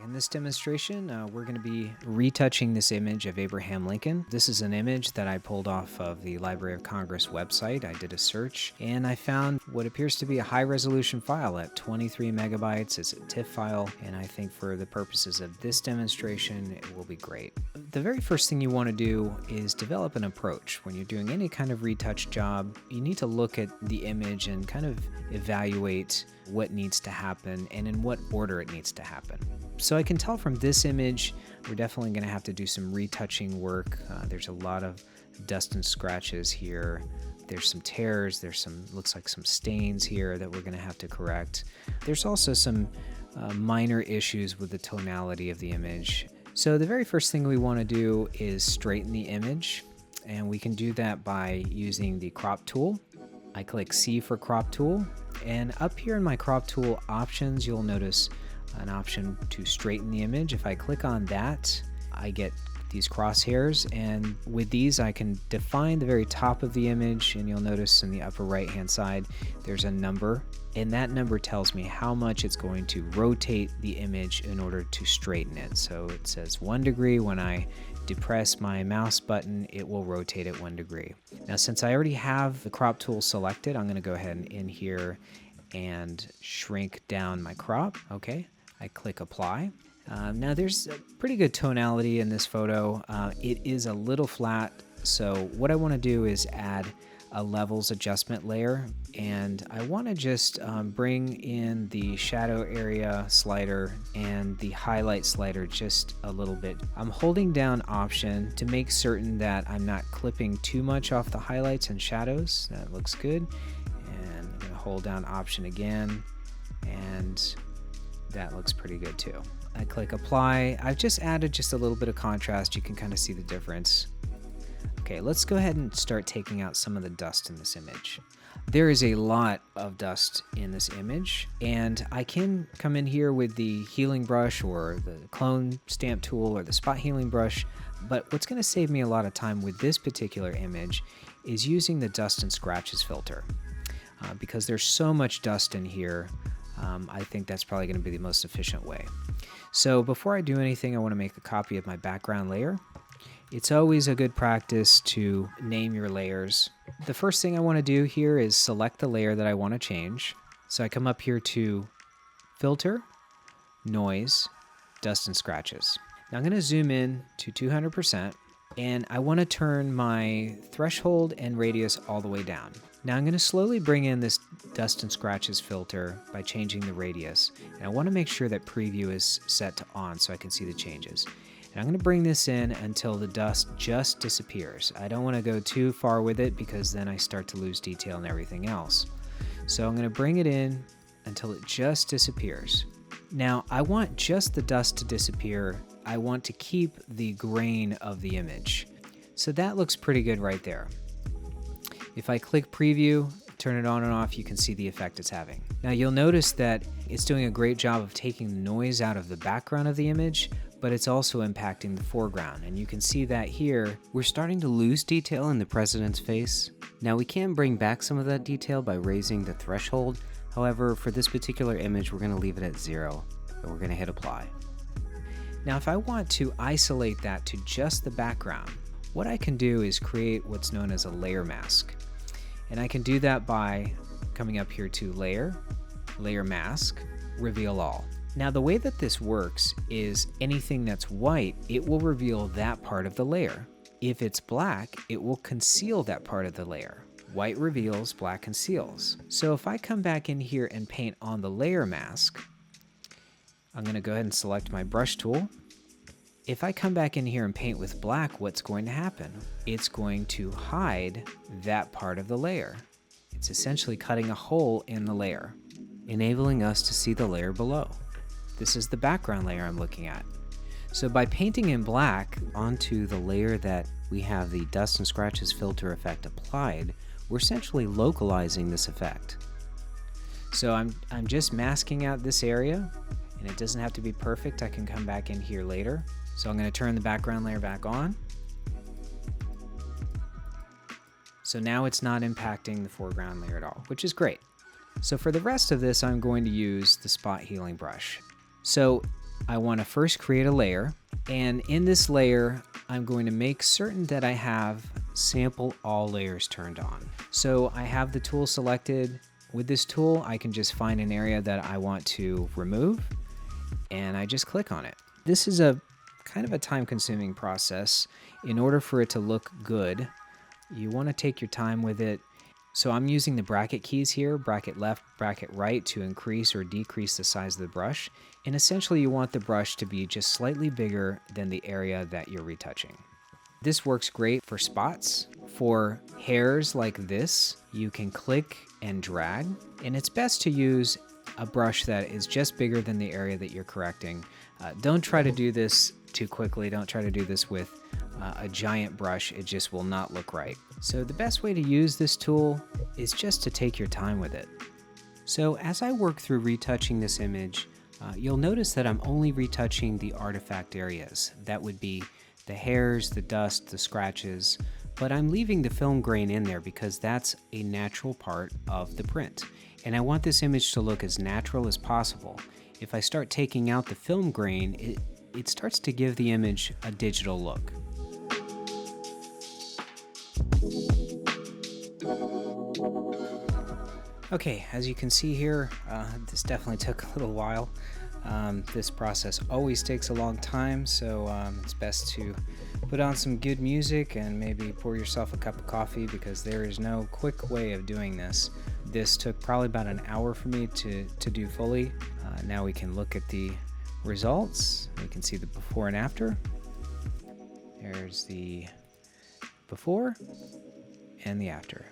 In this demonstration, we're going to be retouching this image of Abraham Lincoln. This is an image that I pulled off of the Library of Congress website. I did a search and I found what appears to be a high-resolution file at 23 megabytes. It's a TIFF file, and I think for the purposes of this demonstration, it will be great. The very first thing you want to do is develop an approach. When you're doing any kind of retouch job, you need to look at the image and kind of evaluate what needs to happen and in what order it needs to happen. So I can tell from this image, we're definitely going to have to do some retouching work. There's a lot of dust and scratches here. There's some tears, there's some, looks like some stains here that we're going to have to correct. There's also some minor issues with the tonality of the image. So the very first thing we want to do is straighten the image, and we can do that by using the crop tool. I click C for crop tool, and up here in my crop tool options, you'll notice an option to straighten the image. If I click on that, I get these crosshairs, and with these I can define the very top of the image, and you'll notice in the upper right hand side there's a number, and that number tells me how much it's going to rotate the image in order to straighten it. So it says 1 degree. When I depress my mouse button, it will rotate it 1 degree. Now, since I already have the crop tool selected, I'm going to go ahead and in here and shrink down my crop. Okay, I click apply. Now there's a pretty good tonality in this photo. It is a little flat, so what I want to do is add a levels adjustment layer, and I want to just bring in the shadow area slider and the highlight slider just a little bit. I'm holding down option to make certain that I'm not clipping too much off the highlights and shadows. That looks good. And I'm going to hold down option again, and that looks pretty good too. I click apply. I've just added just a little bit of contrast. You can kind of see the difference. Okay, let's go ahead and start taking out some of the dust in this image. There is a lot of dust in this image, and I can come in here with the healing brush or the clone stamp tool or the spot healing brush, but what's going to save me a lot of time with this particular image is using the dust and scratches filter. Because there's so much dust in here, I think that's probably going to be the most efficient way. So before I do anything, I want to make a copy of my background layer. It's always a good practice to name your layers. The first thing I want to do here is select the layer that I want to change. So I come up here to Filter, Noise, Dust and Scratches. Now I'm going to zoom in to 200%, and I want to turn my threshold and radius all the way down. Now I'm going to slowly bring in this dust and scratches filter by changing the radius, and I want to make sure that preview is set to on so I can see the changes. And I'm going to bring this in until the dust just disappears. I don't want to go too far with it because then I start to lose detail and everything else. So I'm going to bring it in until it just disappears. Now I want just the dust to disappear. I want to keep the grain of the image. So that looks pretty good right there. If I click preview, turn it on and off, you can see the effect it's having. Now you'll notice that it's doing a great job of taking the noise out of the background of the image, but it's also impacting the foreground. And you can see that here, we're starting to lose detail in the president's face. Now we can bring back some of that detail by raising the threshold. However, for this particular image, we're going to leave it at 0, and we're going to hit apply. Now if I want to isolate that to just the background, what I can do is create what's known as a layer mask. And I can do that by coming up here to Layer, Layer Mask, Reveal All. Now the way that this works is anything that's white, it will reveal that part of the layer. If it's black, it will conceal that part of the layer. White reveals, black conceals. So if I come back in here and paint on the layer mask, I'm going to go ahead and select my brush tool. If I come back in here and paint with black, what's going to happen? It's going to hide that part of the layer. It's essentially cutting a hole in the layer, enabling us to see the layer below. This is the background layer I'm looking at. So by painting in black onto the layer that we have the dust and scratches filter effect applied, we're essentially localizing this effect. So I'm just masking out this area, and it doesn't have to be perfect. I can come back in here later. So I'm going to turn the background layer back on. So now it's not impacting the foreground layer at all, which is great. So for the rest of this, I'm going to use the spot healing brush. So I want to first create a layer, and in this layer, I'm going to make certain that I have sample all layers turned on. So I have the tool selected. With this tool, I can just find an area that I want to remove, and I just click on it. This is a kind of a time-consuming process. In order for it to look good, you want to take your time with it. So I'm using the bracket keys here, bracket left, bracket right, to increase or decrease the size of the brush. And essentially you want the brush to be just slightly bigger than the area that you're retouching. This works great for spots. For hairs like this, you can click and drag, and it's best to use a brush that is just bigger than the area that you're correcting. Don't try to do this too quickly. Don't try to do this with a giant brush. It just will not look right. So the best way to use this tool is just to take your time with it. So as I work through retouching this image, you'll notice that I'm only retouching the artifact areas. That would be the hairs, the dust, the scratches, but I'm leaving the film grain in there because that's a natural part of the print. And I want this image to look as natural as possible. If I start taking out the film grain, it starts to give the image a digital look. Okay, as you can see here, this definitely took a little while. This process always takes a long time, so it's best to put on some good music and maybe pour yourself a cup of coffee, because there is no quick way of doing this. This took probably about an hour for me to do fully. Now we can look at the results. We can see the before and after. There's the before and the after.